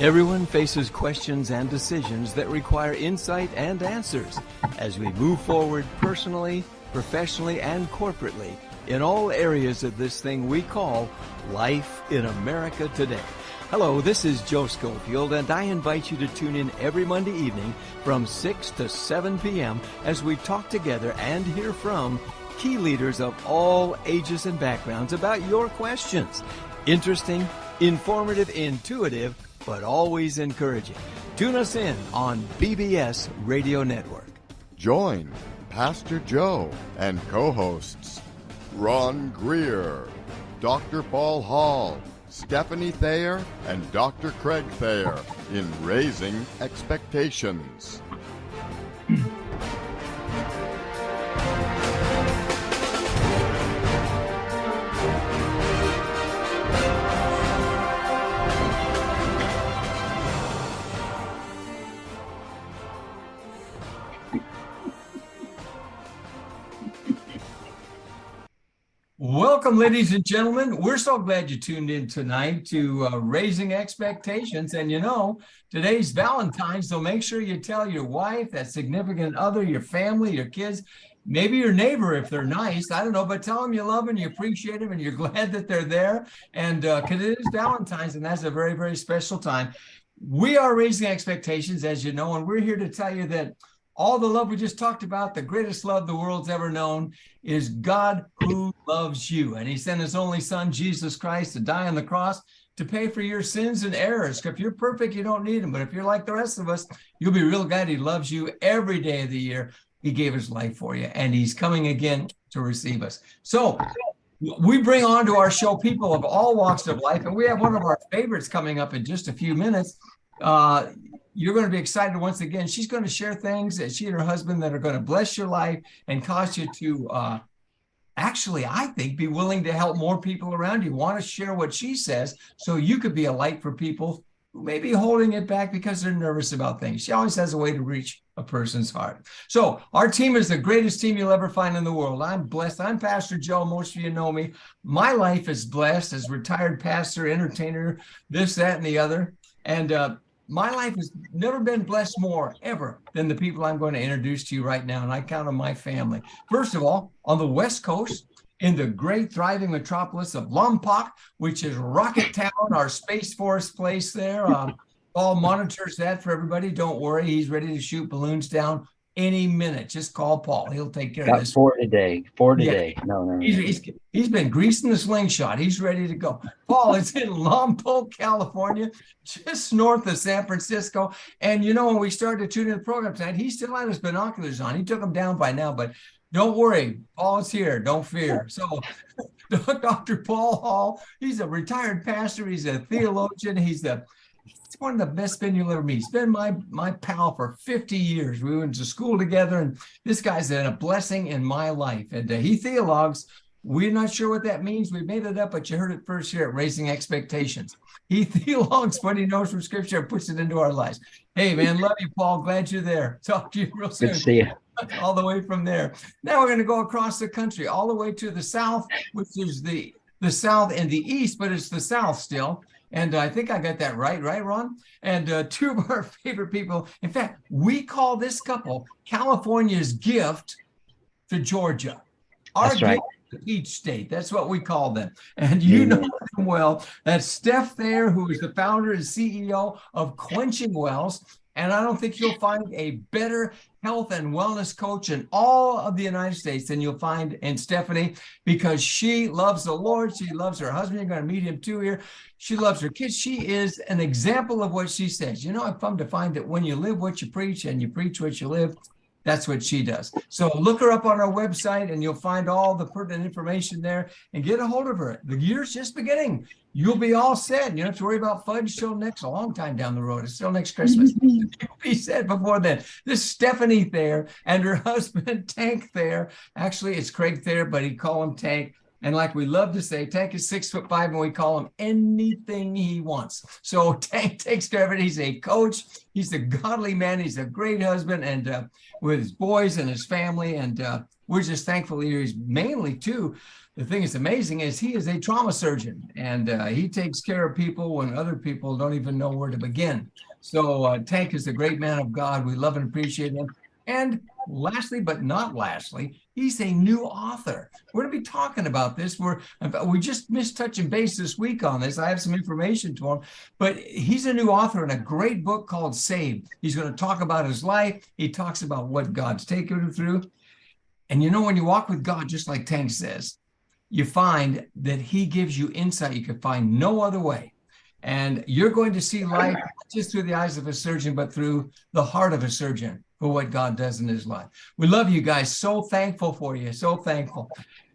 Everyone faces questions and decisions that require insight and answers as we move forward personally, professionally, and corporately in all areas of this thing we call life in America today. Hello, this is Joe Schofield, and I invite you to tune in every Monday evening from 6 to 7 p.m. as we talk together and hear from key leaders of all ages and backgrounds about your questions. Interesting, informative, intuitive, but always encouraging. Tune us in on BBS Radio Network. Join Pastor Joe and co-hosts Ron Greer, Dr. Paul Hall, Stephanie Thayer, and Dr. Craig Thayer in Raising Expectations. Welcome, ladies and gentlemen. We're so glad you tuned in tonight to Raising Expectations. And you know, today's Valentine's, so make sure you tell your wife, that significant other, your family, your kids, maybe your neighbor if they're nice. I don't know, but tell them you love them, you appreciate them, and you're glad that they're there. And because it is Valentine's, and that's a very, very special time. We are Raising Expectations, as you know, and we're here to tell you that all the love we just talked about, the greatest love the world's ever known, is God who loves you. And he sent his only son, Jesus Christ, to die on the cross to pay for your sins and errors. If you're perfect, you don't need him. But if you're like the rest of us, you'll be real glad he loves you every day of the year. He gave his life for you, and he's coming again to receive us. So we bring on to our show people of all walks of life, and we have one of our favorites coming up in just a few minutes. You're going to be excited once again. She's going to share things that she and her husband that are going to bless your life and cause you to actually, I think, be willing to help more people around you. Want to share what she says so you could be a light for people who may be holding it back because they're nervous about things. She always has a way to reach a person's heart. So our team is the greatest team you'll ever find in the world. I'm blessed. I'm Pastor Joe. Most of you know me. My life is blessed as retired pastor, entertainer, this, that, and the other. And my life has never been blessed more ever than the people I'm going to introduce to you right now. And I count on my family. First of all, on the West Coast, in the great thriving metropolis of Lompoc, which is Rocket Town, our Space Force place there. Paul monitors that for everybody. Don't worry. He's ready to shoot balloons down any minute. Just call Paul. He'll take care of this. Four today. Yeah. No. He's been greasing the slingshot. He's ready to go. Paul is in Lompoc, California, just north of San Francisco. And you know, when we started to tune in the program tonight, he still had his binoculars on. He took them down by now, but don't worry. Paul's here. Don't fear. So Dr. Paul Hall, he's a retired pastor. He's a theologian. He's one of the best men you'll ever meet. He's been my pal for 50 years. We went to school together, and this guy's been a blessing in my life. And he theologues. We're not sure what that means. We made it up, but you heard it first here at Raising Expectations. He theologues what he knows from Scripture and puts it into our lives. Hey, man, love you, Paul. Glad you're there. Talk to you real soon. Good to see you. All the way from there. Now we're going to go across the country, all the way to the south, which is the south and the east, but it's the south still. And I think I got that right, Ron? And two of our favorite people. In fact, we call this couple California's gift to Georgia. That's right. Gift to each state. That's what we call them. And you know them well. That's Steph Thayer, who is the founder and CEO of Quenching Wells. And I don't think you'll find a better health and wellness coach in all of the United States than you'll find in Stephanie, because she loves the Lord. She loves her husband. You're going to meet him too here. She loves her kids. She is an example of what she says. You know, I've come to find that when you live what you preach and you preach what you live, that's what she does. So look her up on our website and you'll find all the pertinent information there and get a hold of her. The year's just beginning. You'll be all set. You don't have to worry about fudge till a long time down the road. It's still next Christmas. You'll be set before then. This is Stephanie Thayer and her husband, Tank Thayer. Actually, it's Craig Thayer, but he call him Tank. And like we love to say, Tank is 6'5", and we call him anything he wants. So Tank takes care of it. He's a coach. He's a godly man. He's a great husband, and with his boys and his family. And we're just thankful he's mainly, too, the thing that's amazing is he is a trauma surgeon, and he takes care of people when other people don't even know where to begin. So Tank is a great man of God. We love and appreciate him. And lastly, but not lastly, he's a new author. We're going to be talking about this. We just missed touching base this week on this. I have some information to him, but he's a new author in a great book called Saved. He's going to talk about his life. He talks about what God's taken him through. And you know, when you walk with God, just like Tank says, you find that he gives you insight you could find no other way. And you're going to see life not just through the eyes of a surgeon, but through the heart of a surgeon for what God does in his life. We love you guys. So thankful for you. So thankful.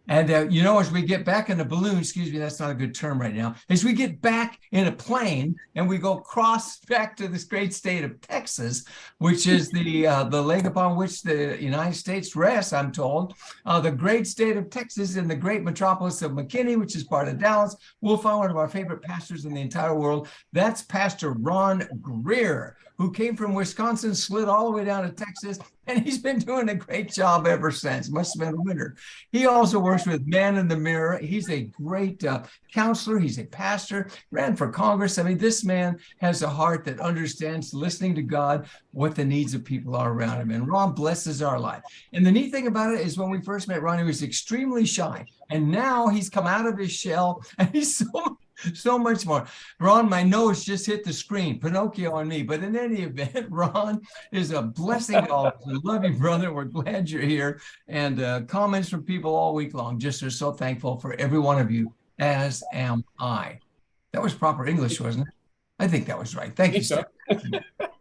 And, you know, as we get back in a balloon, excuse me, that's not a good term right now, as we get back in a plane and we go cross back to this great state of Texas, which is the leg upon which the United States rests, I'm told, the great state of Texas in the great metropolis of McKinney, which is part of Dallas, we'll find one of our favorite pastors in the entire world. That's Pastor Ron Greer, who came from Wisconsin, slid all the way down to Texas, and he's been doing a great job ever since. Must have been a winner. He also works with Man in the Mirror. He's a great counselor. He's a pastor, ran for Congress. I mean, this man has a heart that understands listening to God, what the needs of people are around him. And Ron blesses our life. And the neat thing about it is when we first met Ron, he was extremely shy. And now he's come out of his shell and he's so much more. Ron, my nose just hit the screen, Pinocchio on me. But in any event, Ron is a blessing to all of us. We love you, brother. We're glad you're here. And comments from people all week long just are so thankful for every one of you, as am I. That was proper English, wasn't it? I think that was right. Thank you, sir.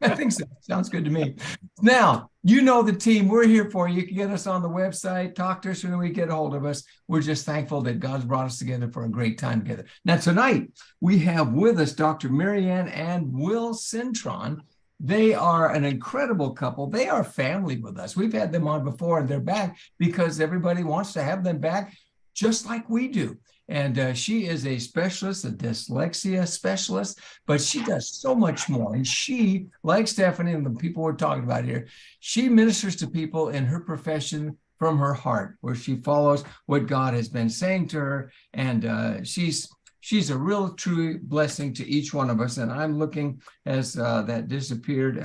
I think so. Sounds good to me. Now, you know the team. We're here for you. You can get us on the website, talk to us when we get a hold of us. We're just thankful that God's brought us together for a great time together. Now, tonight, we have with us Dr. Marianne and Will Cintron. They are an incredible couple. They are family with us. We've had them on before, and they're back because everybody wants to have them back just like we do. And she is a specialist, a dyslexia specialist, but she does so much more. And she, like Stephanie and the people we're talking about here, she ministers to people in her profession from her heart, where she follows what God has been saying to her. And she's a real true blessing to each one of us. And I'm looking, as that disappeared,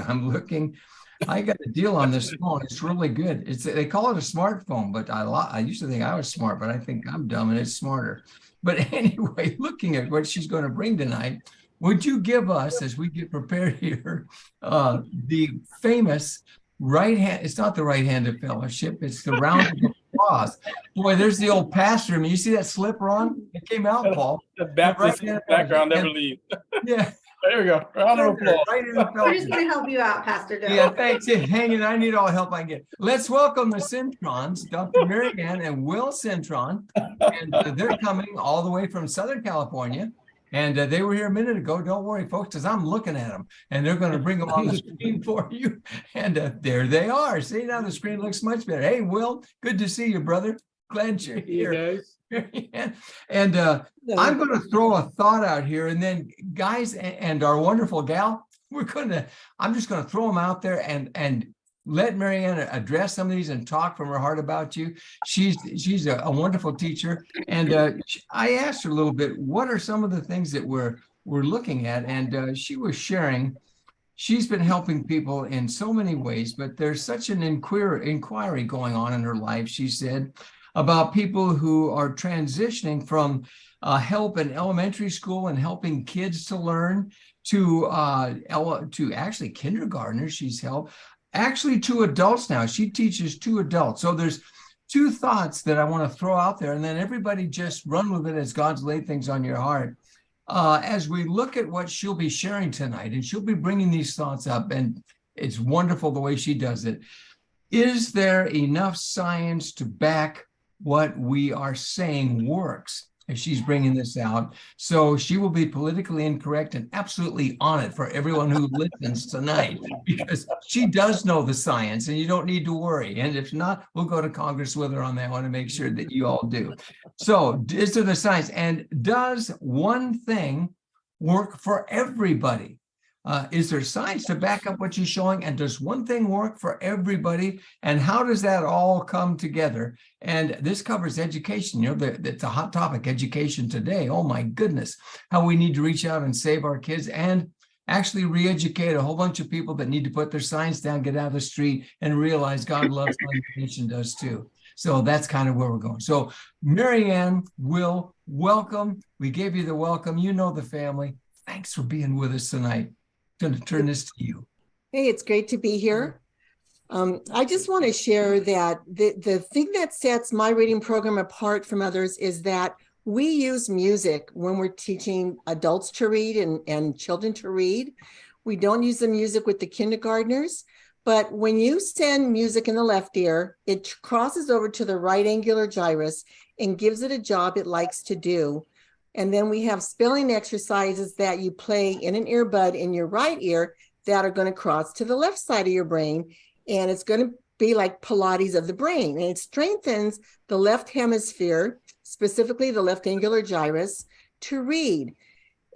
I got a deal on this phone. It's really good. They call it a smartphone, but I used to think I was smart, but I think I'm dumb and it's smarter. But anyway, looking at what she's going to bring tonight, would you give us, as we get prepared here, the famous right hand? It's not the right hand of fellowship. It's the round of applause. Boy, there's the old pastor. I mean, you see that slip, Ron? It came out, Paul. The Baptist background never leaves. Yeah. There we go. Round of applause. We're just going to help you out, Pastor Joe. Yeah, thanks. Hang it. I need all the help I can get. Let's welcome the Cintrons, Dr. Marianne and Will Cintron. And they're coming all the way from Southern California. And they were here a minute ago. Don't worry, folks, because I'm looking at them. And they're going to bring them on the screen for you. And there they are. See, now the screen looks much better. Hey, Will, good to see you, brother. Glad you're here. And I'm going to throw a thought out here, and then guys and our wonderful gal, I'm just going to throw them out there and let Marianne address some of these and talk from her heart about you. She's a wonderful teacher, and I asked her a little bit, what are some of the things that we're looking at? And she was sharing. She's been helping people in so many ways, but there's such an inquiry going on in her life, she said, about people who are transitioning from help in elementary school and helping kids to learn to actually kindergartners she's helped, actually to adults now. She teaches to adults. So there's two thoughts that I want to throw out there, and then everybody just run with it as God's laid things on your heart. As we look at what she'll be sharing tonight, and she'll be bringing these thoughts up, and it's wonderful the way she does it. Is there enough science to back what we are saying works? As she's bringing this out. So she will be politically incorrect and absolutely on it for everyone who listens tonight, because she does know the science and you don't need to worry. And if not, we'll go to Congress with her on that one to make sure that you all do. So is there the science? And does one thing work for everybody? Is there science to back up what you're showing? And does one thing work for everybody? And how does that all come together? And this covers education. It's a hot topic, education today. Oh my goodness, how we need to reach out and save our kids and actually re-educate a whole bunch of people that need to put their signs down, get out of the street, and realize God loves them, the nation does too. So that's kind of where we're going. So Marianne, Will, welcome. We gave you the welcome. You know the family. Thanks for being with us tonight. I'm going to turn this to you. Hey, it's great to be here. I just want to share that the thing that sets my reading program apart from others is that we use music when we're teaching adults to read and children to read. We don't use the music with the kindergartners, but when you send music in the left ear, it crosses over to the right angular gyrus and gives it a job it likes to do. And then we have spelling exercises that you play in an earbud in your right ear that are going to cross to the left side of your brain. And it's going to be like Pilates of the brain. And it strengthens the left hemisphere, specifically the left angular gyrus, to read.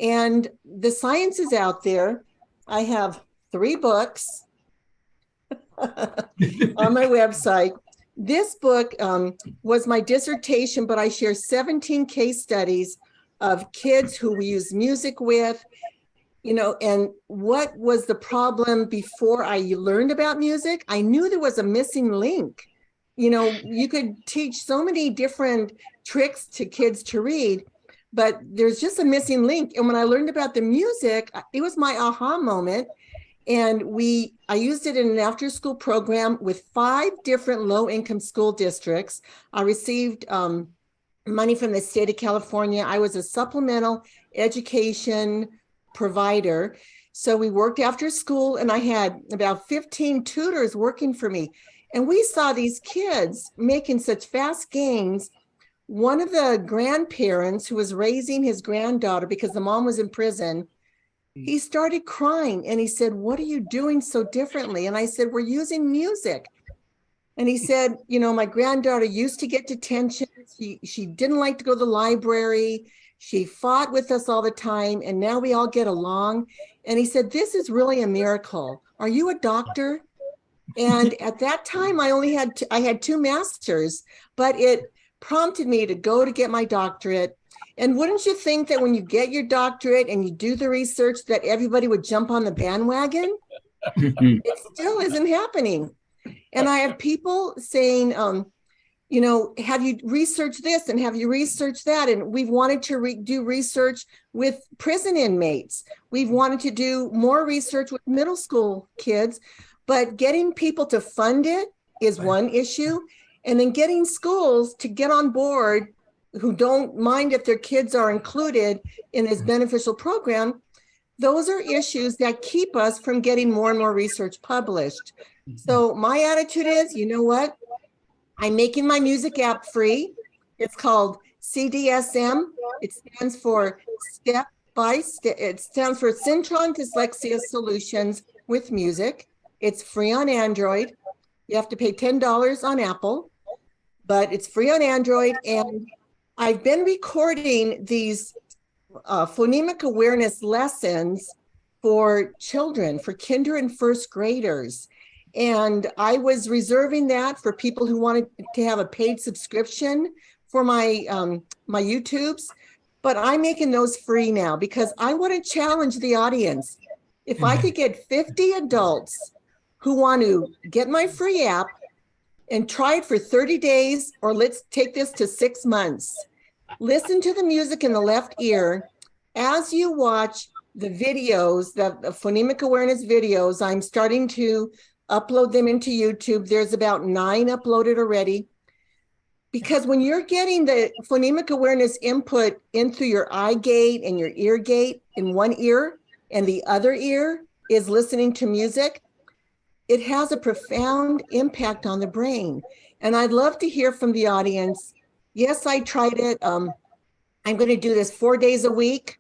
And the science is out there. I have 3 books on my website. This book was my dissertation, but I share 17 case studies of kids who we use music with, and what was the problem before I learned about music. I knew there was a missing link. You could teach so many different tricks to kids to read, but there's just a missing link. And when I learned about the music, it was my aha moment. And I used it in an after-school program with 5 different low-income school districts. I received money from the state of California. I was a supplemental education provider. So we worked after school, and I had about 15 tutors working for me. And we saw these kids making such fast gains. One of the grandparents who was raising his granddaughter because the mom was in prison, he started crying and he said, "What are you doing so differently?" And I said, "We're using music." And he said, "My granddaughter used to get detention. She didn't like to go to the library. She fought with us all the time. And now we all get along." And he said, "This is really a miracle. Are you a doctor?" And at that time, I had 2 masters, but it prompted me to go to get my doctorate. And wouldn't you think that when you get your doctorate and you do the research that everybody would jump on the bandwagon? It still isn't happening. And I have people saying, have you researched this and have you researched that? And we've wanted to do research with prison inmates. We've wanted to do more research with middle school kids, but getting people to fund it is one issue. And then getting schools to get on board who don't mind if their kids are included in this beneficial program, those are issues that keep us from getting more and more research published. So my attitude is, you know what? I'm making my music app free. It's called CDSM. It stands for Step by Step. It stands for Syntron Dyslexia Solutions with Music. It's free on Android. You have to pay $10 on Apple, but it's free on Android. And I've been recording these phonemic awareness lessons for children, for kinder and first graders. And I was reserving that for people who wanted to have a paid subscription for my my YouTubes, but I'm making those free now because I want to challenge the audience. If I could get 50 adults who want to get my free app and try it for 30 days, or let's take this to 6 months. Listen to the music in the left ear as you watch the videos, the phonemic awareness videos. I'm starting to upload them into YouTube. There's about 9 uploaded already. Because when you're getting the phonemic awareness input in through your eye gate and your ear gate in one ear, and the other ear is listening to music, it has a profound impact on the brain. And I'd love to hear from the audience. Yes, I tried it. I'm going to do this 4 days a week.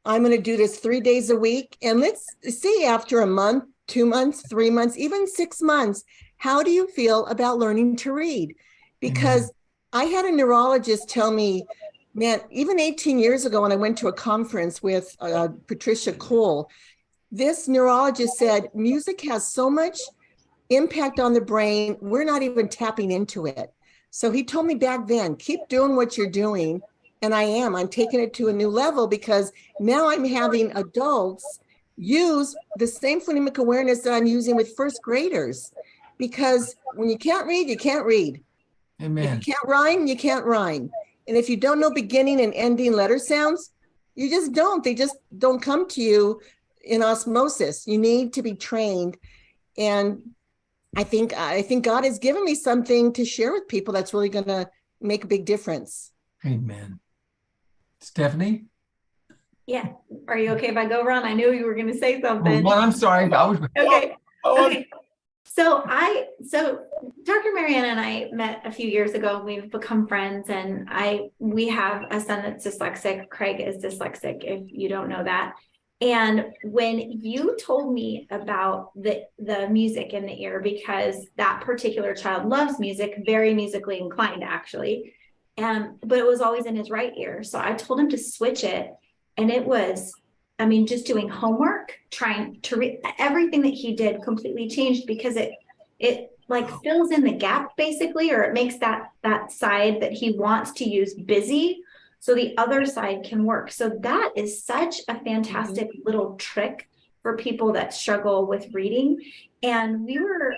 I'm going to do this 3 days a week. And let's see after a month, 2 months, 3 months, even 6 months, how do you feel about learning to read? Because I had a neurologist tell me, man, even 18 years ago when I went to a conference with Patricia Cole, this neurologist said music has so much impact on the brain, we're not even tapping into it. So he told me back then, keep doing what you're doing. And I'm taking it to a new level, because now I'm having adults use the same phonemic awareness that I'm using with first graders. Because when you can't read, you can't read. Amen. If you can't rhyme, you can't rhyme. And if you don't know beginning and ending letter sounds, you just don't. They just don't come to you in osmosis. You need to be trained. And I think God has given me something to share with people that's really going to make a big difference. Amen. Stephanie? Yeah. Are you okay if I go, Ron? I knew you were going to say something. Well, I'm sorry. I was. Okay. Okay. So Dr. Marianne and I met a few years ago. We've become friends, and we have a son that's dyslexic. Craig is dyslexic, if you don't know that. And when you told me about the music in the ear, because that particular child loves music, very musically inclined, actually, but it was always in his right ear. So I told him to switch it, and it was, I mean, just doing homework, trying to read, everything that he did completely changed, because it like fills in the gap basically, or it makes that side that he wants to use busy, so the other side can work. So that is such a fantastic little trick for people that struggle with reading. And we were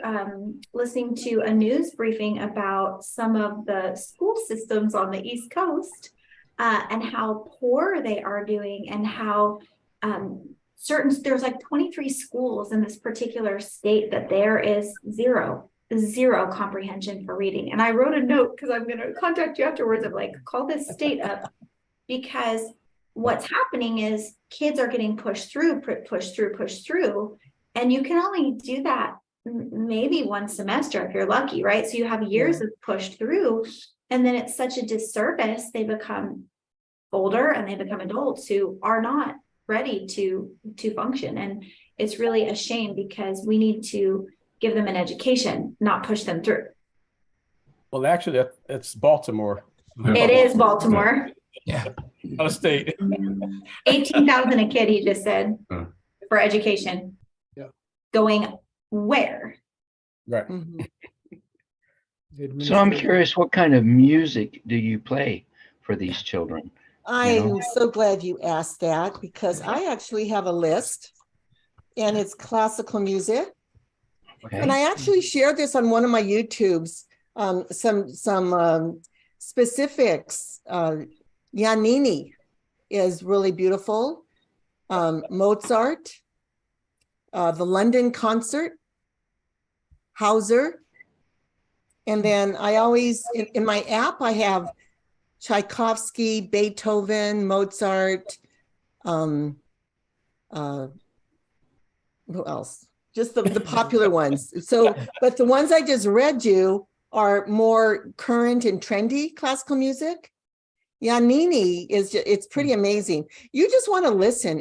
listening to a news briefing about some of the school systems on the East Coast, and how poor they are doing, and how there's like 23 schools in this particular state that there is zero comprehension for reading. And I wrote a note, because I'm going to contact you afterwards, of like, call this state up, because what's happening is kids are getting pushed through, and you can only do that maybe one semester if you're lucky, right? So you have years of pushed through, and then it's such a disservice. They become older and they become adults who are not ready to function. And it's really a shame, because we need to give them an education, not push them through. Well, actually, it's Baltimore. It is Baltimore. Yeah. Out of state. 18,000 a kid, he just said, for education. Yeah. Going where? Right. So I'm curious, what kind of music do you play for these children? I'm so glad you asked that, because I actually have a list, and it's classical music. Okay. And I actually shared this on one of my YouTubes, some specifics. Giannini is really beautiful. Mozart, the London Concert, Hauser. And then I always, in my app, I have Tchaikovsky, Beethoven, Mozart, who else? Just the popular ones. So, but the ones I just read you are more current and trendy classical music. Giannini it's pretty amazing. You just want to listen,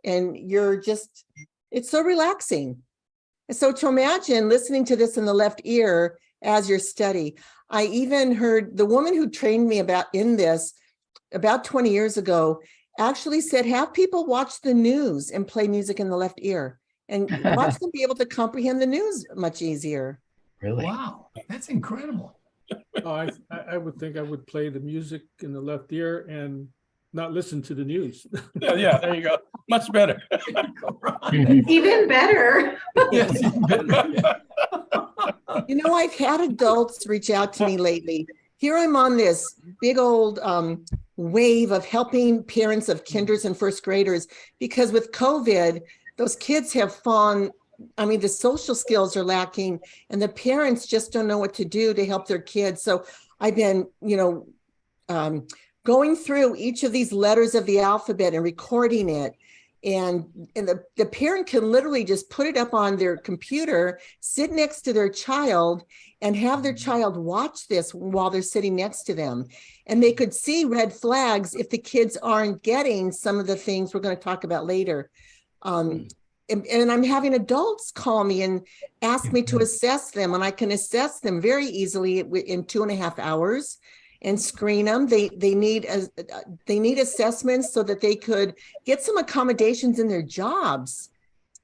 and you're just, it's so relaxing. And so to imagine listening to this in the left ear as your study. I even heard the woman who trained me about 20 years ago actually said, have people watch the news and play music in the left ear, and watch them be able to comprehend the news much easier. Really? Wow, that's incredible. I would think I would play the music in the left ear and not listen to the news. Yeah, there you go. Much better. Even better. Yes, even better. You know, I've had adults reach out to me lately. Here I'm on this big old wave of helping parents of kinders and first graders, because with COVID, those kids have fallen. I mean, the social skills are lacking, and the parents just don't know what to do to help their kids. So I've been, going through each of these letters of the alphabet and recording it. And the parent can literally just put it up on their computer, sit next to their child, and have their child watch this while they're sitting next to them. And they could see red flags if the kids aren't getting some of the things we're going to talk about later. And I'm having adults call me and ask me to assess them, and I can assess them very easily in 2.5 hours. and screen them. They need assessments so that they could get some accommodations in their jobs,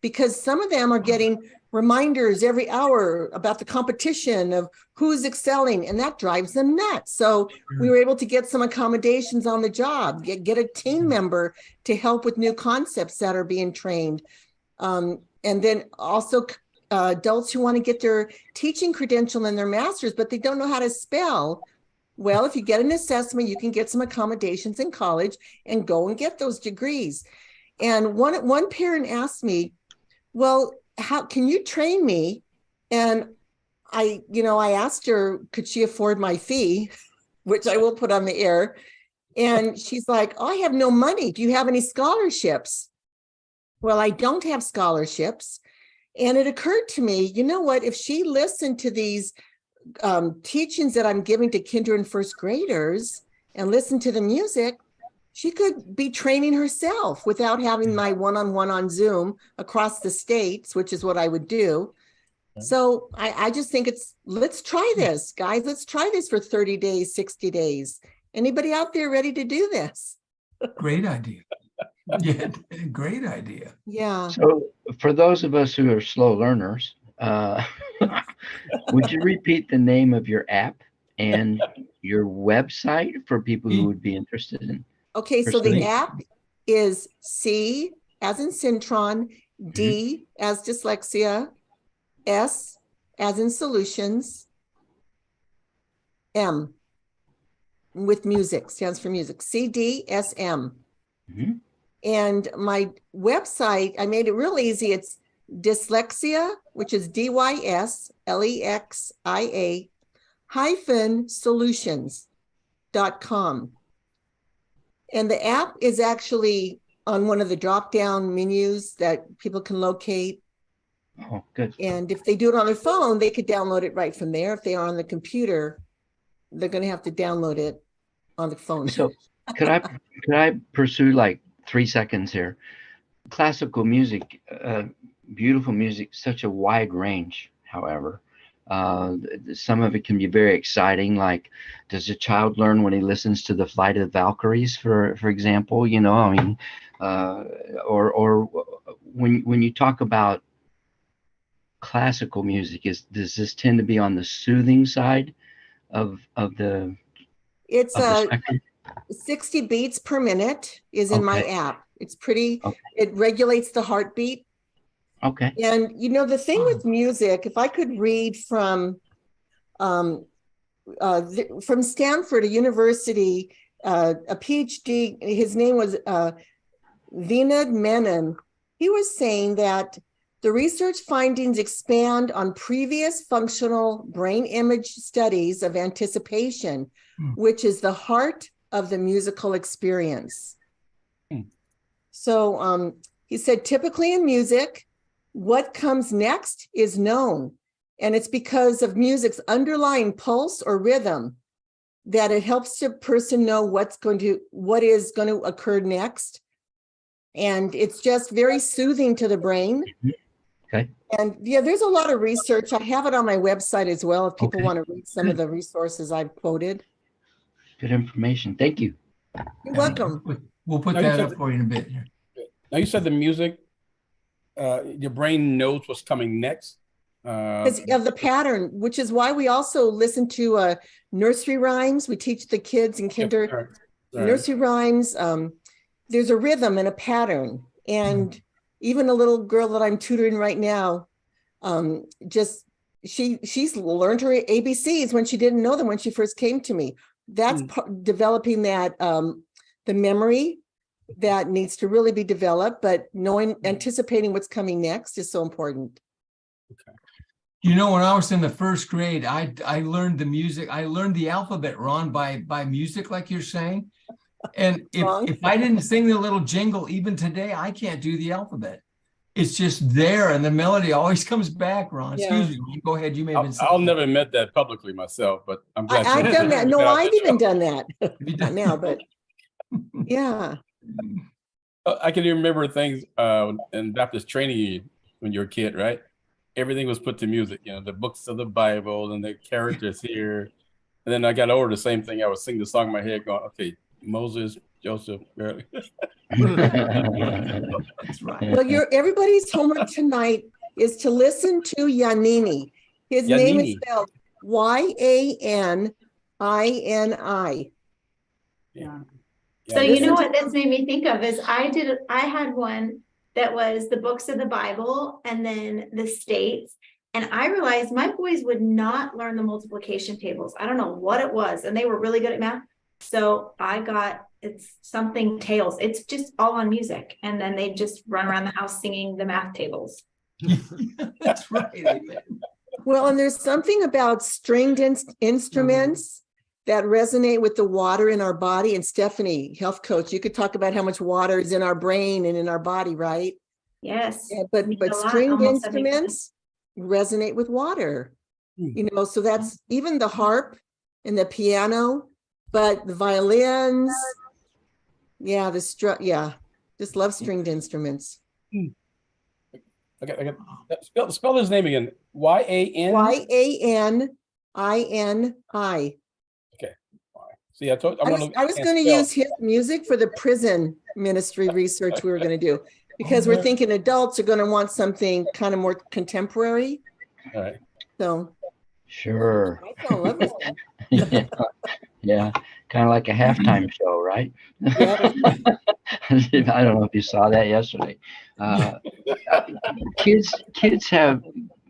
because some of them are getting reminders every hour about the competition of who's excelling, and that drives them nuts. So we were able to get some accommodations on the job, get a team member to help with new concepts that are being trained. And then also adults who want to get their teaching credential and their master's, but they don't know how to spell. Well, if you get an assessment, you can get some accommodations in college and go and get those degrees. And one parent asked me, well, how can you train me? And I asked her, could she afford my fee, which I will put on the air. And she's like, oh, I have no money. Do you have any scholarships? Well, I don't have scholarships. And it occurred to me, you know what, if she listened to these teachings that I'm giving to kinder and first graders and listened to the music, she could be training herself without having my one-on-one on Zoom across the states, which is what I would do. So I just think let's try this, guys. Let's try this for 30 days, 60 days. Anybody out there ready to do this? Great idea. Yeah, great idea. Yeah. So for those of us who are slow learners, would you repeat the name of your app and your website for people who would be interested in? Okay, so the app is C as in Syntron, D as dyslexia, S as in solutions, M with music, stands for music, CDSM. Mm-hmm. And my website, I made it real easy. It's dyslexia, which is DYSLEXIA -solutions.com. And the app is actually on one of the drop-down menus that people can locate. Oh, good. And if they do it on their phone, they could download it right from there. If they are on the computer, they're going to have to download it on the phone. So could I pursue like 3 seconds here? Classical music, beautiful music, such a wide range, however. Some of it can be very exciting. Like, does a child learn when he listens to the Flight of the Valkyries, for example? You know, I mean, or when you talk about classical music, does this tend to be on the soothing side of the? It's of the spectrum? 60 beats per minute is in my app. It's pretty. Okay. It regulates the heartbeat. Okay. And you know, the thing with music, if I could read from Stanford, a university, a PhD, his name was Vinod Menon. He was saying that the research findings expand on previous functional brain image studies of anticipation, which is the heart of the musical experience. So he said, typically in music, what comes next is known, and it's because of music's underlying pulse or rhythm that it helps the person know what is going to occur next. And it's just very soothing to the brain. Okay. And yeah, there's a lot of research. I have it on my website as well if people want to read some of the resources I've quoted. Good information. Thank you. You're welcome. We'll put that up for you in a bit here. Now you said the music, your brain knows what's coming next. Because of the pattern, which is why we also listen to nursery rhymes. We teach the kids in kinder nursery rhymes. There's a rhythm and a pattern. And even a little girl that I'm tutoring right now, she's learned her ABCs when she didn't know them when she first came to me. That's developing that the memory that needs to really be developed, but anticipating what's coming next is so important. Okay. You know, when I was in the first grade, I learned the music. I learned the alphabet, Ron, by music, like you're saying. And if I didn't sing the little jingle, even today, I can't do the alphabet. It's just there, and the melody always comes back, Ron. Excuse me. Go ahead. You may have been saying. I'll never admit that publicly myself, but I'm glad. I've done that. No, I've even done that. Not now, but yeah. I can even remember things in Baptist training union when you were a kid, right? Everything was put to music, you know, the books of the Bible and the characters here. And then I got over the same thing. I was singing the song in my head going, okay, Moses, Joseph, Mary. That's right. Well, everybody's homework tonight is to listen to Yanini. His name is Yanini. spelled Yanini. Yeah. Yeah, So you listen know to what this made me think of is I had one that was the books of the Bible and then the states. And I realized my boys would not learn the multiplication tables. I don't know what it was. And they were really good at math. So it's something tails. It's just all on music. And then they just run around the house singing the math tables. That's right. Well, and there's something about stringed instruments that resonate with the water in our body. And Stephanie, health coach, you could talk about how much water is in our brain and in our body, right? Yes. Yeah, but stringed instruments resonate with water, so that's even the harp and the piano, but the violins, just love stringed instruments. I got spell his name again. Y-A-N? Yanini. Okay. See, I was going to use his music for the prison ministry research we were going to do, because we're thinking adults are going to want something kind of more contemporary. All right. So Sure. I fell in love with him. Yeah. Kind of like a halftime show, right? Yeah. I don't know if you saw that yesterday. Kids have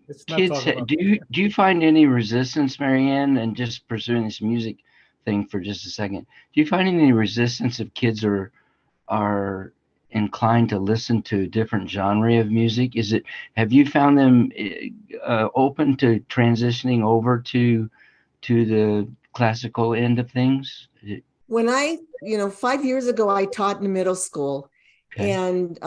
Let's not kids. talk about Do you find any resistance, Marianne, and just pursuing this music thing for just a second? Do you find any resistance if kids are inclined to listen to a different genre of music? Have you found them open to transitioning over to the classical end of things? When 5 years ago, I taught in middle school, Okay. and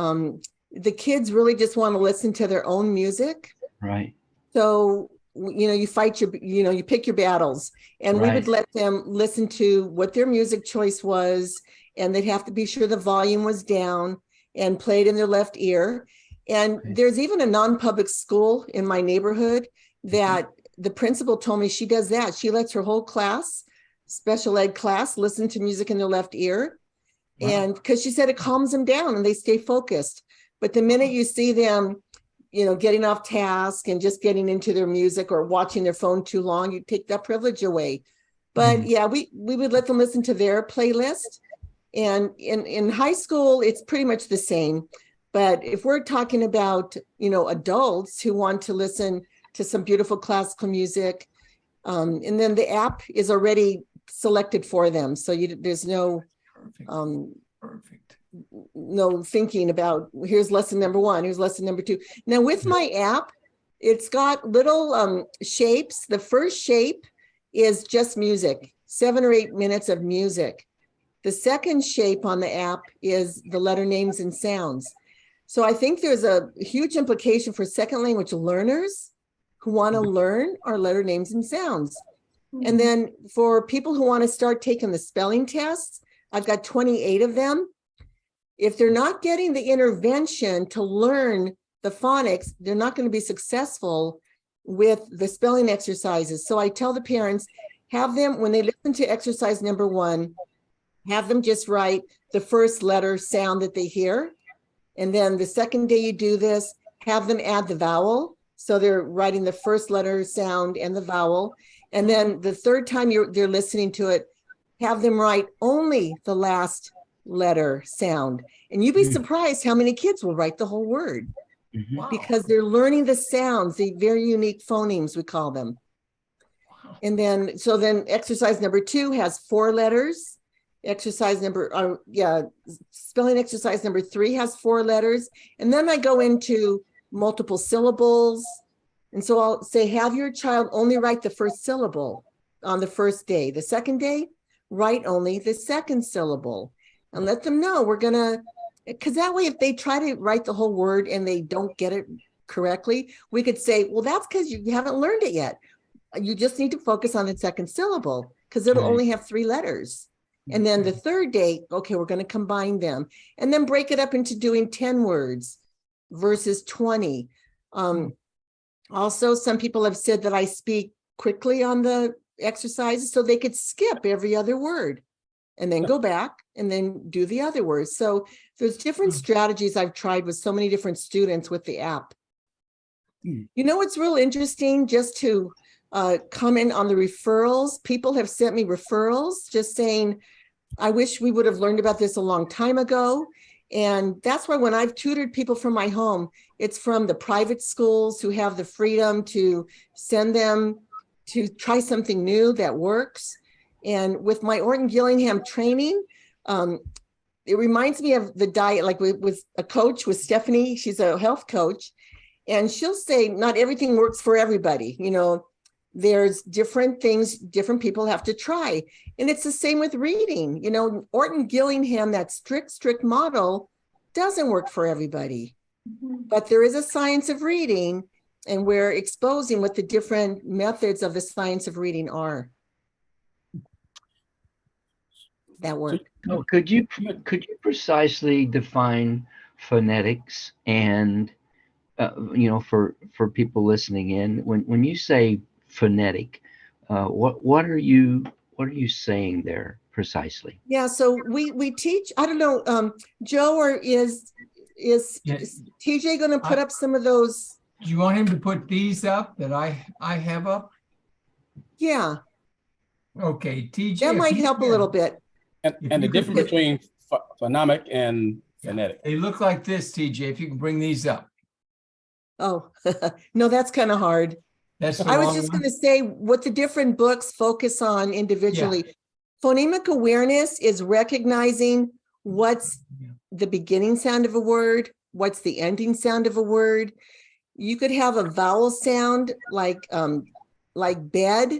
the kids really just want to listen to their own music. Right. So, you fight you pick your battles, and we would let them listen to what their music choice was, and they'd have to be sure the volume was down and played in their left ear. And there's even a non-public school in my neighborhood that the principal told me she does that. She lets her whole class, special ed class, listen to music in their left ear. Wow. And because she said it calms them down and they stay focused. But the minute you see them, getting off task and just getting into their music or watching their phone too long, you take that privilege away. But we would let them listen to their playlist. And in high school, it's pretty much the same. But if we're talking about, adults who want to listen to some beautiful classical music, and then the app is already selected for them. So there's no no thinking about here's lesson number 1, here's lesson number 2. Now with my app, it's got little shapes. The first shape is just music, 7 or 8 minutes of music. The second shape on the app is the letter names and sounds. So I think there's a huge implication for second language learners who want to learn our letter names and sounds. And then for people who want to start taking the spelling tests, I've got 28 of them. If they're not getting the intervention to learn the phonics, they're not going to be successful with the spelling exercises. So I tell the parents, have them, when they listen to exercise number 1, have them just write the first letter sound that they hear. And then the second day you do this, have them add the vowel. So they're writing the first letter sound and the vowel. And then the third time they're listening to it, have them write only the last letter sound. And you'd be surprised how many kids will write the whole word because they're learning the sounds, the very unique phonemes, we call them. And then exercise number 2 has 4 letters. Spelling exercise number 3 has 4 letters. And then I go into multiple syllables. And so I'll say, have your child only write the first syllable on the first day. The second day, write only the second syllable. And let them know because that way, if they try to write the whole word and they don't get it correctly, we could say, well, that's because you haven't learned it yet. You just need to focus on the second syllable because it'll only have 3 letters. And then the third day, okay, we're going to combine them and then break it up into doing 10 words versus 20. Also, some people have said that I speak quickly on the exercises so they could skip every other word and then go back and then do the other words. So there's different strategies I've tried with so many different students with the app. You know what's real interesting, just to comment on the referrals. People have sent me referrals just saying, I wish we would have learned about this a long time ago. And that's why when I've tutored people from my home, it's from the private schools who have the freedom to send them to try something new that works. And with my Orton Gillingham training, it reminds me of the diet, like with a coach, with Stephanie, she's a health coach, and she'll say, not everything works for everybody. You know, there's different things different people have to try. And it's the same with reading. You know, Orton Gillingham, that strict model doesn't work for everybody. But there is a science of reading, and we're exposing what the different methods of the science of reading are. That work. So could you precisely define phonetics and you know, for people listening in, when you say phonetic, what are you saying there precisely? Yeah, so we teach, I don't know, Joe, or is TJ going to put up some of those? Do you want him to put these up that I have up? Yeah. Okay, TJ. That might help a little bit. And the difference between phonemic and phonetic. They look like this, TJ, if you can bring these up. Oh, no, that's kind of hard. That's I was just going to say what the different books focus on individually. Yeah. Phonemic awareness is recognizing what's the beginning sound of a word, what's the ending sound of a word. You could have a vowel sound like bed,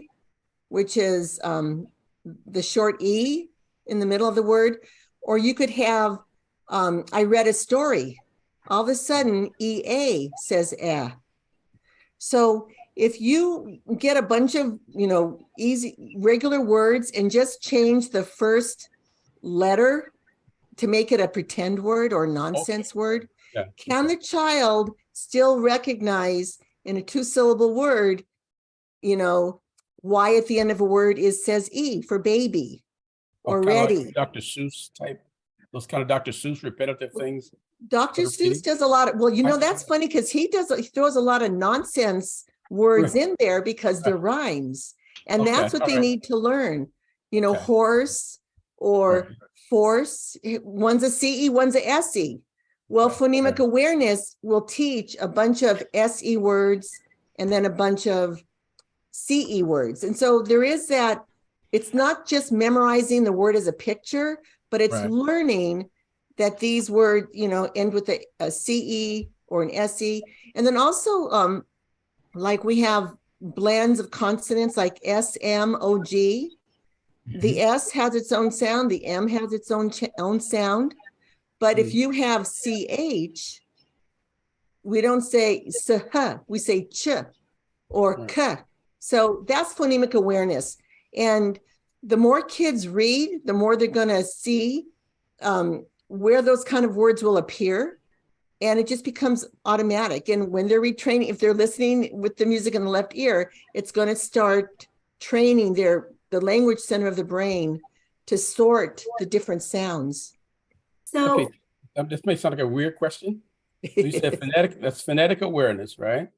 which is the short E in the middle of the word. Or you could have, I read a story. All of a sudden, EA says eh. So if you get a bunch of, you know, easy, regular words and just change the first letter to make it a pretend word or nonsense word, can the child still recognize in a 2-syllable word, you know, why at the end of a word says E for baby or ready? Like Dr. Seuss type, those kind of Dr. Seuss repetitive things. Dr. Seuss does a lot of, well, you know, that's funny because he throws a lot of nonsense words in there because they're rhymes. And that's what they need to learn. You know, horse or force, one's a CE, one's a SE. Well, phonemic awareness will teach a bunch of SE words and then a bunch of CE words. And so there is that, it's not just memorizing the word as a picture, but it's learning that these words, you know, end with a CE or an SE. And then also, like we have blends of consonants like S, M, O, G. The S has its own sound. The M has its own sound. But if you have CH, we don't say SH, we say ch or k. So that's phonemic awareness. And the more kids read, the more they're going to see where those kind of words will appear. And it just becomes automatic. And when they're retraining, if they're listening with the music in the left ear, it's going to start training the language center of the brain to sort the different sounds. So this may sound like a weird question. You said phonetic, that's phonetic awareness, right?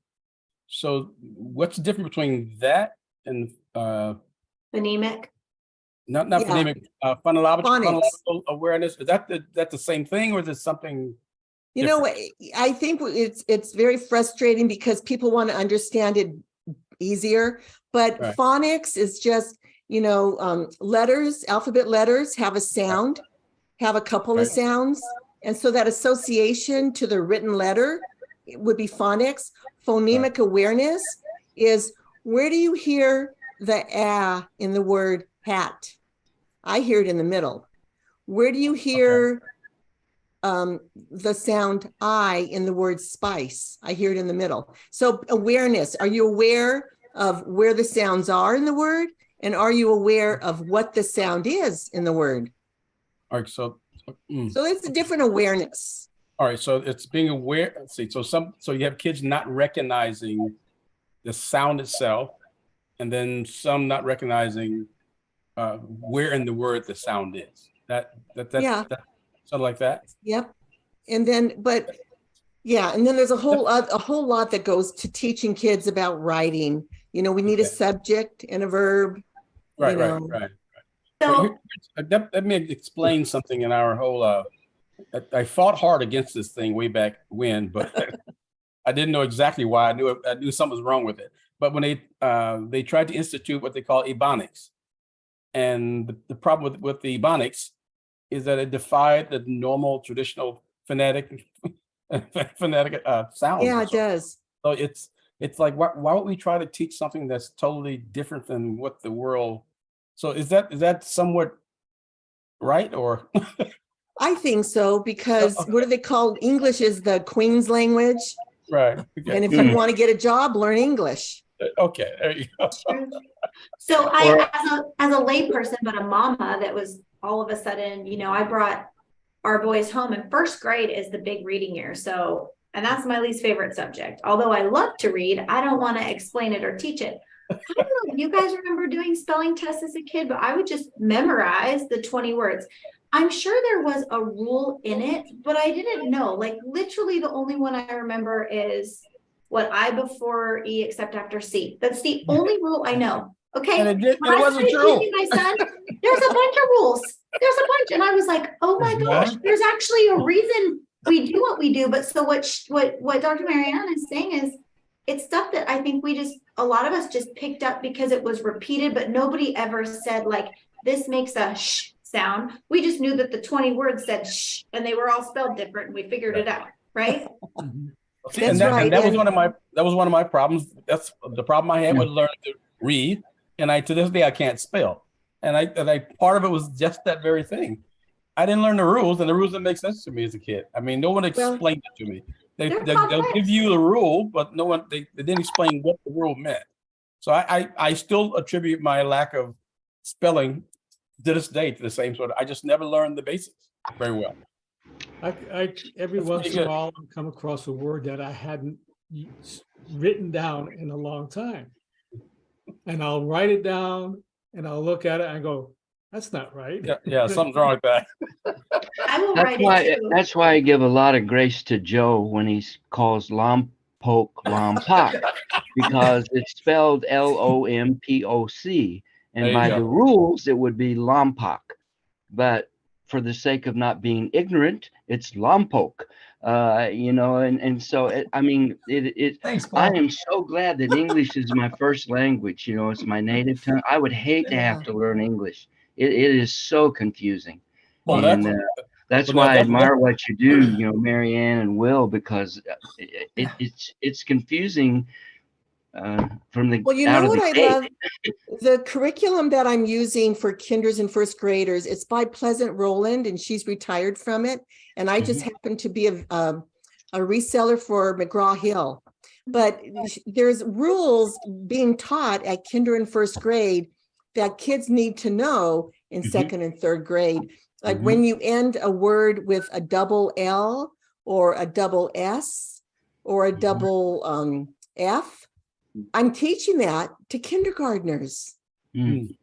So what's the difference between that and phonemic? Not phonemic, phonological awareness. Is that the same thing, or is it something? You know what? I think it's very frustrating because people want to understand it easier, but phonics is just, you know, letters, alphabet letters have a sound, have a couple of sounds. And so that association to the written letter would be phonics. Phonemic awareness is, where do you hear the ah in the word hat? I hear it in the middle. Where do you hear the sound I in the word spice? I hear it in the middle. So awareness, are you aware of where the sounds are in the word? And are you aware of what the sound is in the word? All right, so it's a different awareness. All right, so it's being aware. Let's see, so you have kids not recognizing the sound itself, and then some not recognizing where in the word the sound is. That's Yeah. something like that. Yep. And then, but yeah, and then there's a whole lot that goes to teaching kids about writing. You know, we need a subject and a verb. Right. So Let me explain something in our whole. I fought hard against this thing way back when, but I didn't know exactly why. I knew something was wrong with it. But when they tried to institute what they call Ebonics, and the problem with the Ebonics is that it defied the normal traditional phonetic sounds. Yeah, it does. So it's like why would we try to teach something that's totally different than what the world? So is that somewhat right or? I think so, because what do they call English is the Queen's language. Right. Okay. And if you want to get a job, learn English. Okay, there you go. So I, as a layperson, but a mama that was all of a sudden, you know, I brought our boys home, and first grade is the big reading year. So, and that's my least favorite subject. Although I love to read, I don't want to explain it or teach it. I don't know if you guys remember doing spelling tests as a kid, but I would just memorize the 20 words. I'm sure there was a rule in it, but I didn't know. Like literally the only one I remember is what I before E except after C. That's the only rule I know. Okay. And it wasn't true. My son, there's a bunch of rules. There's a bunch. And I was like, oh my gosh, there's actually a reason we do what we do. But so what Dr. Marianne is saying is it's stuff that I think a lot of us just picked up because it was repeated, but nobody ever said like, this makes a sh sound. We just knew that the 20 words said shh, and they were all spelled different, and we figured it out, right? See, and that was one of my problems. That's the problem I had with learning to read, and to this day I can't spell. And I part of it was just that very thing. I didn't learn the rules, and the rules didn't make sense to me as a kid. I mean, no one explained it to me. They'll give you the rule, but no one they didn't explain what the rule meant. So I still attribute my lack of spelling to this day to the same sort of. I just never learned the basics very well. I every once in a while come across a word that I hadn't written down in a long time, and I'll write it down and I'll look at it and go, "That's not right." Yeah, something's wrong with that. I will write it too. That's why I give a lot of grace to Joe when he calls Lompoc Lompoc, because it's spelled Lompoc. And by the rules, it would be Lompoc. But for the sake of not being ignorant, it's Lompoc. You know, and so, Thanks, Paul. I am so glad that English is my first language. You know, it's my native tongue. I would hate to have to learn English. It is so confusing. Well, that's why I admire what you do, you know, Marianne and Will, because it's confusing. From the well, you know what I love? The curriculum that I'm using for kinders and first graders, it's by Pleasant Rowland, and she's retired from it. And I just happen to be a reseller for McGraw-Hill. But there's rules being taught at kinder and first grade that kids need to know in second and third grade. Like when you end a word with a double L or a double S or a double F, I'm teaching that to kindergartners. And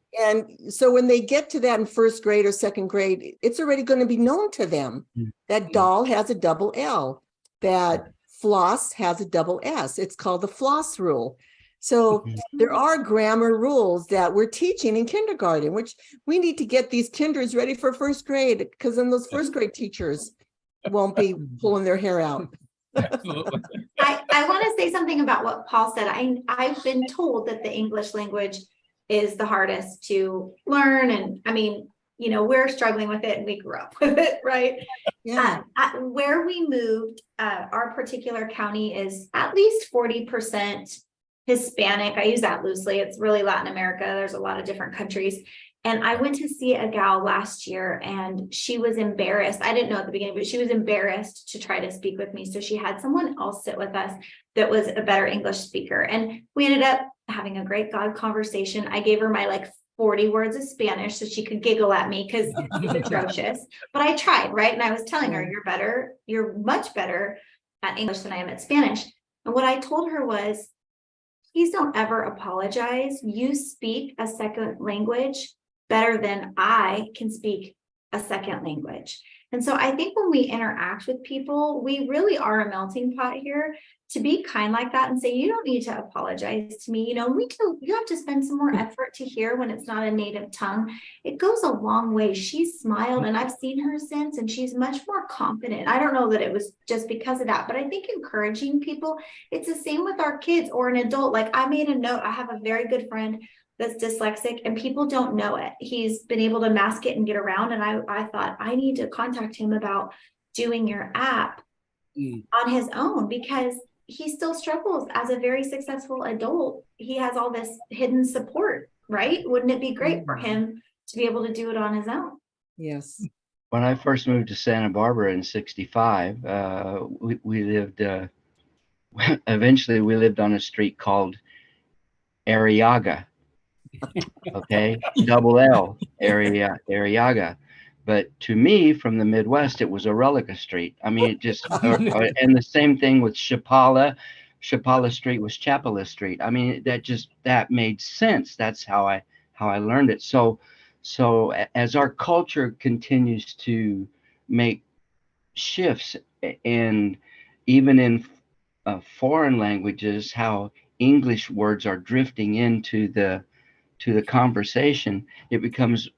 so when they get to that in first grade or second grade, it's already going to be known to them that doll has a double L, that floss has a double S. It's called the floss rule. So there are grammar rules that we're teaching in kindergarten, which we need to get these kinders ready for first grade, because then those first grade teachers won't be pulling their hair out. I want to say something about what Paul said. I've been told that the English language is the hardest to learn. And I mean, you know, we're struggling with it and we grew up with it, right? Yeah. Where we moved, our particular county is at least 40% Hispanic. I use that loosely. It's really Latin America. There's a lot of different countries. And I went to see a gal last year and she was embarrassed. I didn't know at the beginning, but she was embarrassed to try to speak with me. So she had someone else sit with us that was a better English speaker. And we ended up having a great God conversation. I gave her my like 40 words of Spanish so she could giggle at me because it's atrocious. But I tried, right? And I was telling her, you're much better at English than I am at Spanish. And what I told her was, please don't ever apologize. You speak a second language better than I can speak a second language. And so I think when we interact with people, we really are a melting pot here. To be kind like that and say, you don't need to apologize to me. You know, you have to spend some more effort to hear when it's not a native tongue. It goes a long way. She smiled, and I've seen her since, and she's much more confident. I don't know that it was just because of that, but I think encouraging people, it's the same with our kids or an adult. Like I made a note, I have a very good friend that's dyslexic and people don't know it. He's been able to mask it and get around. And I thought I need to contact him about doing your app on his own, because he still struggles as a very successful adult. He has all this hidden support, right? Wouldn't it be great for him to be able to do it on his own? Yes. When I first moved to Santa Barbara in '65, we lived, eventually we lived on a street called Arriaga. Okay, double L, Arriaga. But to me, from the Midwest, it was Aurelica Street. I mean, it just, and the same thing with Chapala. Chapala Street was Chapala Street. I mean, that made sense. That's how I learned it. So as our culture continues to make shifts, and even in foreign languages, how English words are drifting into the conversation, it becomes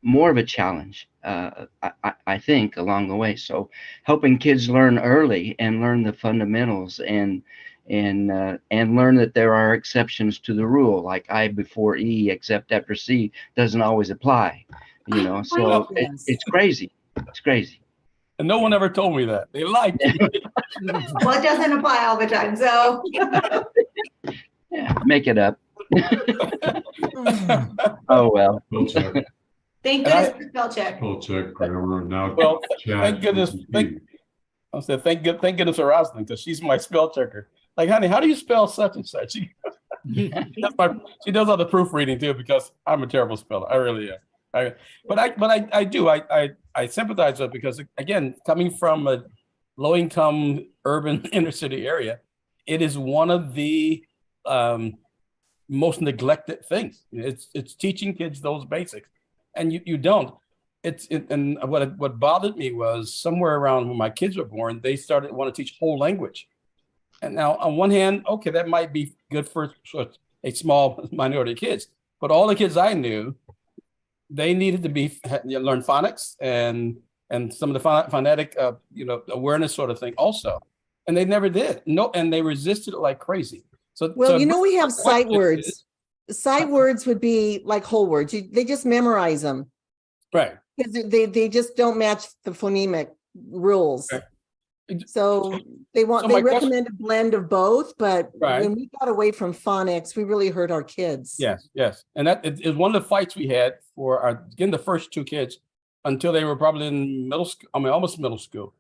more of a challenge, I think, along the way. So helping kids learn early and learn the fundamentals and learn that there are exceptions to the rule, like I before E except after C doesn't always apply, you know. So it's crazy. It's crazy. And no one ever told me that. They lied to me. Well, it doesn't apply all the time, so. Yeah, make it up. Oh, well. Thank goodness for spell check. Spell check, grammar, now. Well, chat, thank goodness. Thank goodness for Rosalind, because she's my spell checker. Like, honey, how do you spell such and such? She does all the proofreading too, because I'm a terrible speller. I really am. But I sympathize with it, because again, coming from a low-income urban inner city area, it is one of the most neglected things. It's teaching kids those basics, and you don't. And what bothered me was somewhere around when my kids were born, they started to want to teach whole language. And now, on one hand, okay, that might be good for a small minority of kids, but all the kids I knew, they needed to learn phonics and some of the phonetic awareness sort of thing also, and they never did. No, and they resisted it like crazy. So we have sight words. Sight words would be like whole words. They just memorize them, right? Because they just don't match the phonemic rules. Right. So they recommend a blend of both, but when we got away from phonics, we really hurt our kids. Yes, and that is one of the fights we had for the first two kids until they were probably in middle school. I mean, almost middle school.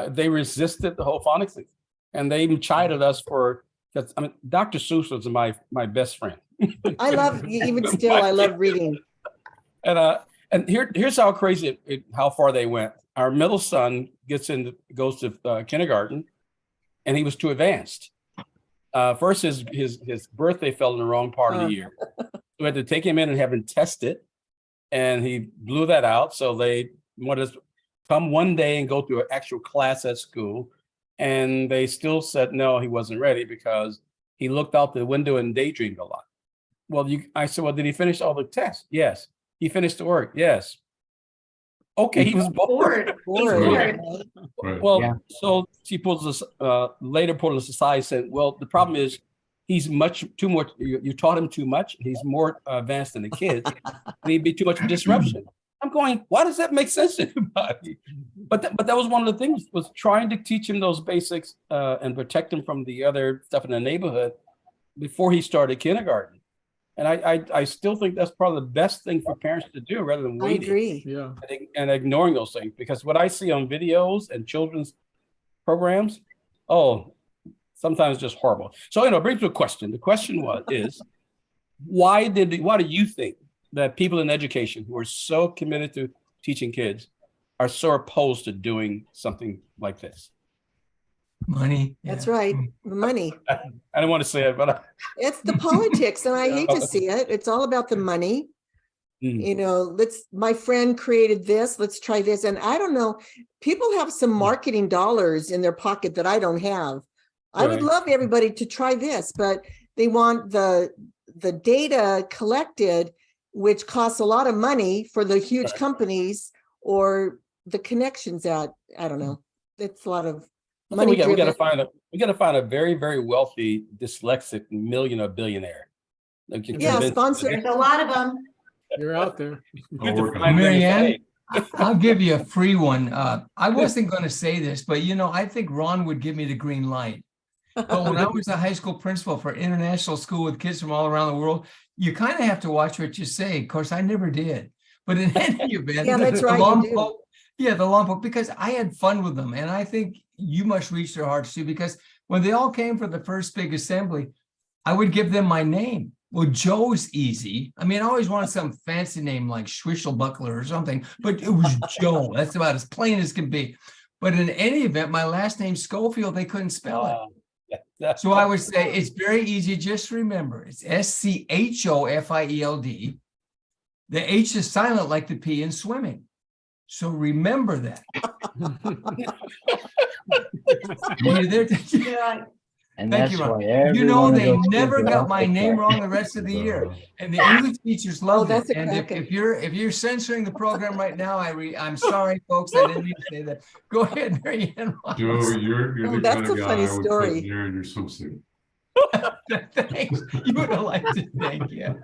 They resisted the whole phonics thing, and they even chided us for. Because I mean, Dr. Seuss was my best friend. I love I love reading. And here's how crazy how far they went. Our middle son goes to kindergarten, and he was too advanced. First, his birthday fell in the wrong part of the year. So we had to take him in and have him tested, and he blew that out. So they wanted to come one day and go to an actual class at school, and they still said no, he wasn't ready because he looked out the window and daydreamed a lot. Well, I said, well, did he finish all the tests? Yes. He finished the work. Yes. Okay, he was bored. Well, yeah. So she pulls us later pulled us aside and said, well, the problem is he's too much. You taught him too much. He's more advanced than the kids. He'd be too much disruption. I'm going, why does that make sense to anybody? But that was one of the things, was trying to teach him those basics and protect him from the other stuff in the neighborhood before he started kindergarten. And I still think that's probably the best thing for parents to do, rather than waiting. I agree. And ignoring those things. Because what I see on videos and children's programs, sometimes just horrible. So it brings to a question. The question is, why do you think that people in education who are so committed to teaching kids are so opposed to doing something like this? Money. That's yeah. right. The money. I don't want to say it, but It's the politics, and I hate to see it. It's all about the money. You know, my friend created this, let's try this. And I don't know, people have some marketing dollars in their pocket that I don't have. I would love everybody to try this, but they want the data collected, which costs a lot of money for the huge companies, or the connections that, I don't know. It's a lot of money. we got to find a very, very wealthy dyslexic millionaire, billionaire. Yeah, sponsor. There's a lot of them. You're out there. Marianne, I'll give you a free one. I wasn't going to say this, but you know, I think Ron would give me the green light. But when I was a high school principal for international school with kids from all around the world, you kind of have to watch what you say. Of course, I never did. But in any event, yeah, that's right. The Lompoc, because I had fun with them. And I think you must reach their hearts too, because when they all came for the first big assembly, I would give them my name. Well, Joe's easy. I mean, I always wanted some fancy name like Schwischelbuckler or something, but it was Joe. That's about as plain as can be. But in any event, my last name Schofield, they couldn't spell it. So I would say it's very easy. Just remember, it's Schofield. The H is silent like the P in swimming. So remember that. You're there to, And thank that's you, Ron. why You know, they everyone goes never to got my Alpha name Tech. wrong the rest of the year, and the English teachers loved that's it. a And cracker. if you're censoring the program right now, I'm sorry, folks. I didn't mean to say that. Go ahead, Marianne. Joe, you're the that's kind of a guy funny I would story. put near in your swimsuit. Thanks. You would have liked it. Thank you.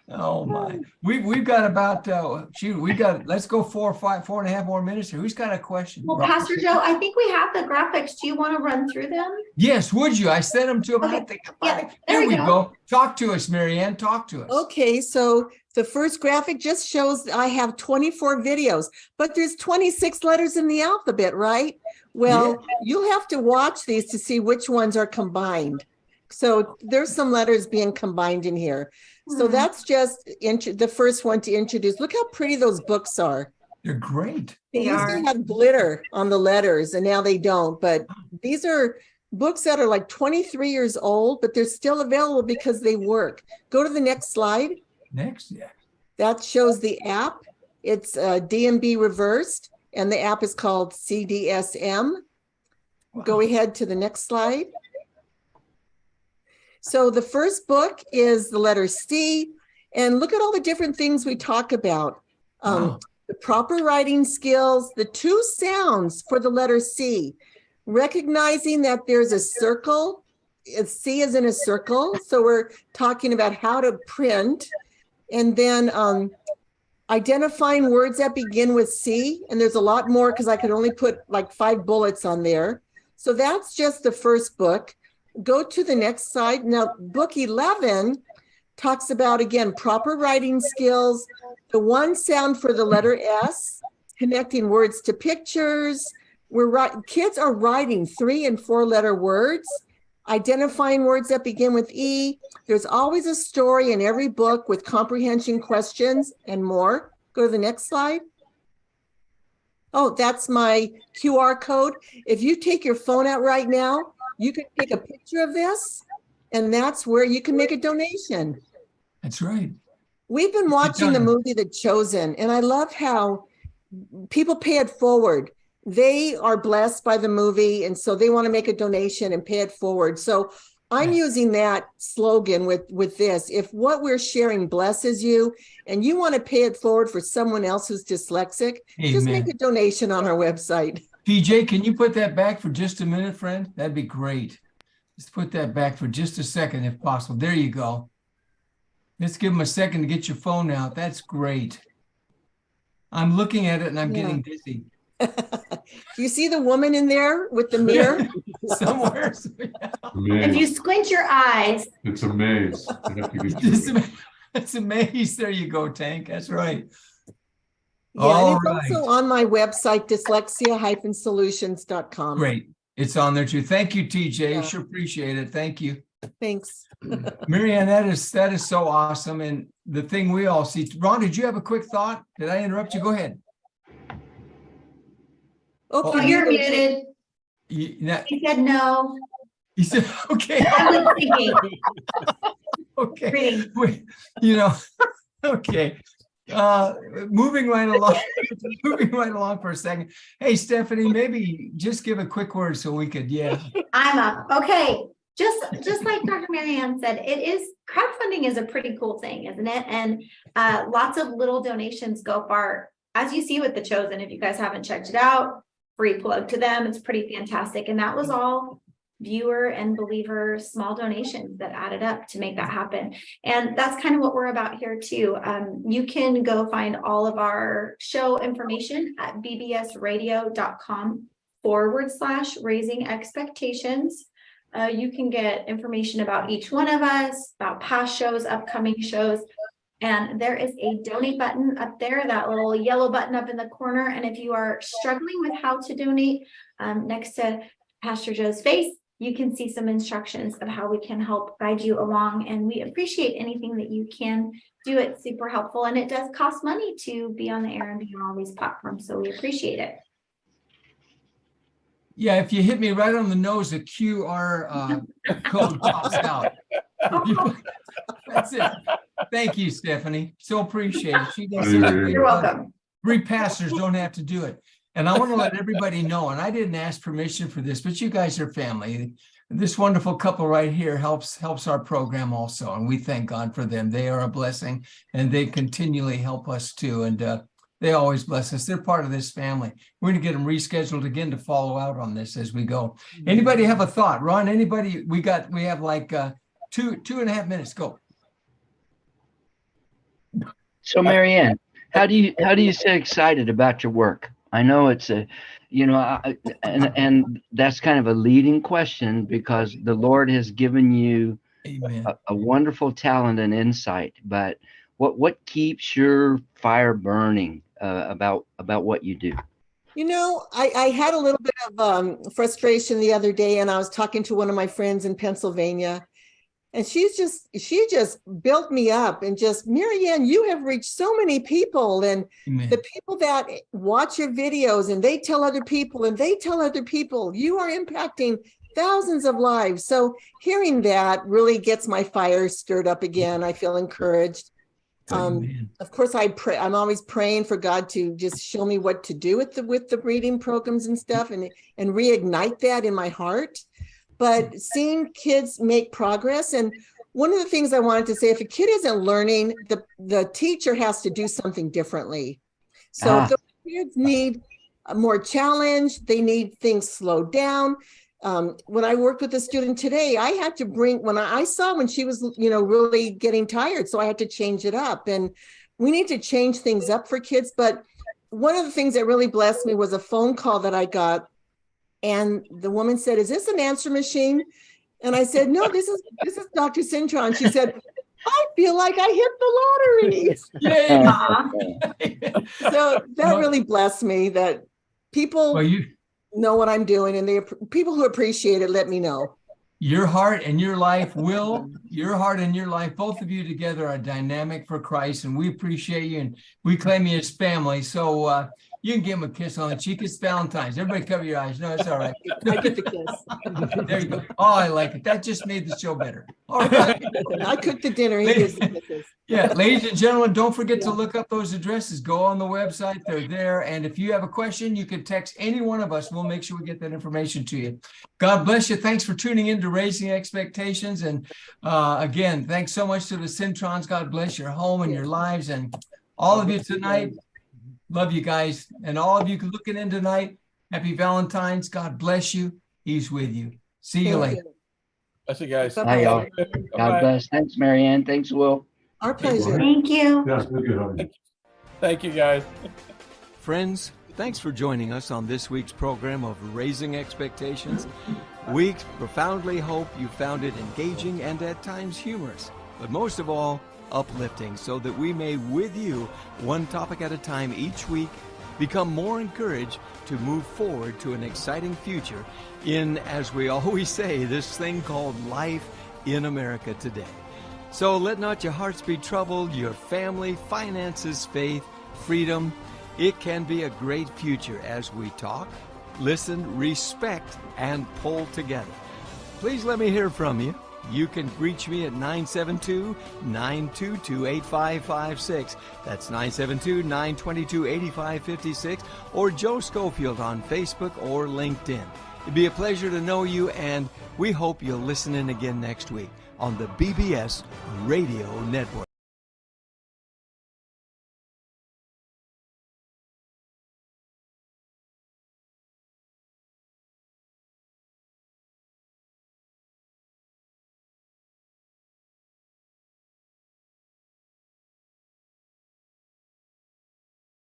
Oh my. We've got about let's go 4.5 more minutes here. Who's got a question? Well, Pastor Joe, I think we have the graphics. Do you want to run through them? Yes, would you? I sent them to him. Okay. Yeah, there Here we we go. Talk to us, Marianne. Talk to us. Okay, so the first graphic just shows I have 24 videos, but there's 26 letters in the alphabet, right? Well, you'll have to watch these to see which ones are combined. So there's some letters being combined in here. So that's just the first one to introduce. Look how pretty those books are. They're great. They used to have glitter on the letters, and now they don't. But these are books that are like 23 years old, but they're still available because they work. Go to the next slide. Next, yeah. That shows the app. It's DMB reversed, and the app is called CDSM. Wow. Go ahead to the next slide. So the first book is the letter C, and look at all the different things we talk about. The proper writing skills, the two sounds for the letter C, recognizing that there's a circle, C is in a circle. So we're talking about how to print, and then identifying words that begin with C. And there's a lot more because I could only put like 5 bullets on there. So that's just the first book. Go to the next slide. Now, book 11 talks about, again, proper writing skills, the one sound for the letter S, connecting words to pictures. Kids are writing 3- and 4-letter words, identifying words that begin with E. There's always a story in every book with comprehension questions and more. Go to the next slide. Oh, that's my QR code. If you take your phone out right now, you can take a picture of this, and that's where you can make a donation. That's right. We've been watching the movie The Chosen, and I love how people pay it forward. They are blessed by the movie, and so they want to make a donation and pay it forward. So I'm using that slogan with this. If what we're sharing blesses you and you want to pay it forward for someone else who's dyslexic, just make a donation on our website. PJ, can you put that back for just a minute, friend? That'd be great. Just put that back for just a second, if possible. There you go. Let's give them a second to get your phone out. That's great. I'm looking at it and I'm getting dizzy. Do you see the woman in there with the mirror? Somewhere. If you squint your eyes. It's a maze. It's a maze. There you go, Tank. That's right. Yeah, and it's also on my website, dyslexia-solutions.com. Great. It's on there too. Thank you, TJ. Yeah. Sure appreciate it. Thank you. Thanks. Marianne, that is so awesome. And the thing we all see. Ron, did you have a quick thought? Did I interrupt you? Go ahead. Okay, you're muted. He said no. He said, okay. I was thinking. Okay. Reading. Wait, okay. Moving right along for a second. Hey, Stephanie, maybe just give a quick word so we could, I'm up. Okay. Just like Dr. Marianne said, crowdfunding is a pretty cool thing, isn't it? And lots of little donations go far. As you see with The Chosen, if you guys haven't checked it out, free plug to them. It's pretty fantastic. And that was all viewer and believer small donations that added up to make that happen. And that's kind of what we're about here too. You can go find all of our show information at bbsradio.com/raising expectations. You can get information about each one of us, about past shows, upcoming shows. And there is a donate button up there, that little yellow button up in the corner. And if you are struggling with how to donate, next to Pastor Joe's face, you can see some instructions of how we can help guide you along. And we appreciate anything that you can do. It's super helpful. And it does cost money to be on the air and be on all these platforms. So we appreciate it. Yeah, if you hit me right on the nose, a QR code pops out. That's it. Thank you, Stephanie. So appreciate it. She does You're welcome. 3 pastors don't have to do it. And I want to let everybody know, and I didn't ask permission for this, but you guys are family. This wonderful couple right here helps our program also, and we thank God for them. They are a blessing, and they continually help us too, and they always bless us. They're part of this family. We're going to get them rescheduled again to follow out on this as we go. Anybody have a thought? Ron, anybody? We have like 2.5 minutes. Go. So, Marianne, how do you stay excited about your work? I know it's and that's kind of a leading question because the Lord has given you a wonderful talent and insight. But what keeps your fire burning about what you do? I had a little bit of frustration the other day, and I was talking to one of my friends in Pennsylvania. And she just built me up and just, Marianne, you have reached so many people, and the people that watch your videos and they tell other people and they tell other people, you are impacting thousands of lives. So hearing that really gets my fire stirred up again. I feel encouraged. Of course, I'm always praying for God to just show me what to do with the reading programs and stuff, and reignite that in my heart. But seeing kids make progress, and one of the things I wanted to say, if a kid isn't learning, the teacher has to do something differently. So if the kids need more challenge, they need things slowed down. When I worked with a student today, I had to I saw when she was, really getting tired, so I had to change it up. And we need to change things up for kids. But one of the things that really blessed me was a phone call that I got. And the woman said, "Is this an answer machine?" And I said, "No, this is Dr. Cintron." She said, "I feel like I hit the lottery." So that really blessed me that people know what I'm doing, and people who appreciate it let me know. Your heart and your life, both of you together are dynamic for Christ, and we appreciate you, and we claim you as family. So you can give them a kiss on the cheek. It's Valentine's. Everybody cover your eyes. No, it's all right. I get the kiss. There you go. Oh, I like it. That just made the show better. All right. I cooked the dinner. He gives the kisses. Yeah, ladies and gentlemen, don't forget to look up those addresses. Go on the website. They're there. And if you have a question, you can text any one of us. We'll make sure we get that information to you. God bless you. Thanks for tuning in to Raising Expectations. And again, thanks so much to the Cintrons. God bless your home and your lives. And all of you tonight, love you guys. And all of you looking in tonight, happy Valentine's. God bless you. He's with you. See you later. Bless you guys. Hi, y'all. God bless. Thanks, Marianne. Thanks, Will. Our pleasure. Thank you. Yeah, good. Thank you, guys. Friends, thanks for joining us on this week's program of Raising Expectations. We profoundly hope you found it engaging and at times humorous, but most of all, uplifting, so that we may, with you, one topic at a time each week, become more encouraged to move forward to an exciting future in, as we always say, this thing called life in America today. So let not your hearts be troubled, your family, finances, faith, freedom. It can be a great future as we talk, listen, respect, and pull together. Please let me hear from you. You can reach me at 972-922-8556. That's 972-922-8556, or Joe Schofield on Facebook or LinkedIn. It'd be a pleasure to know you, and we hope you'll listen in again next week on the BBS Radio Network.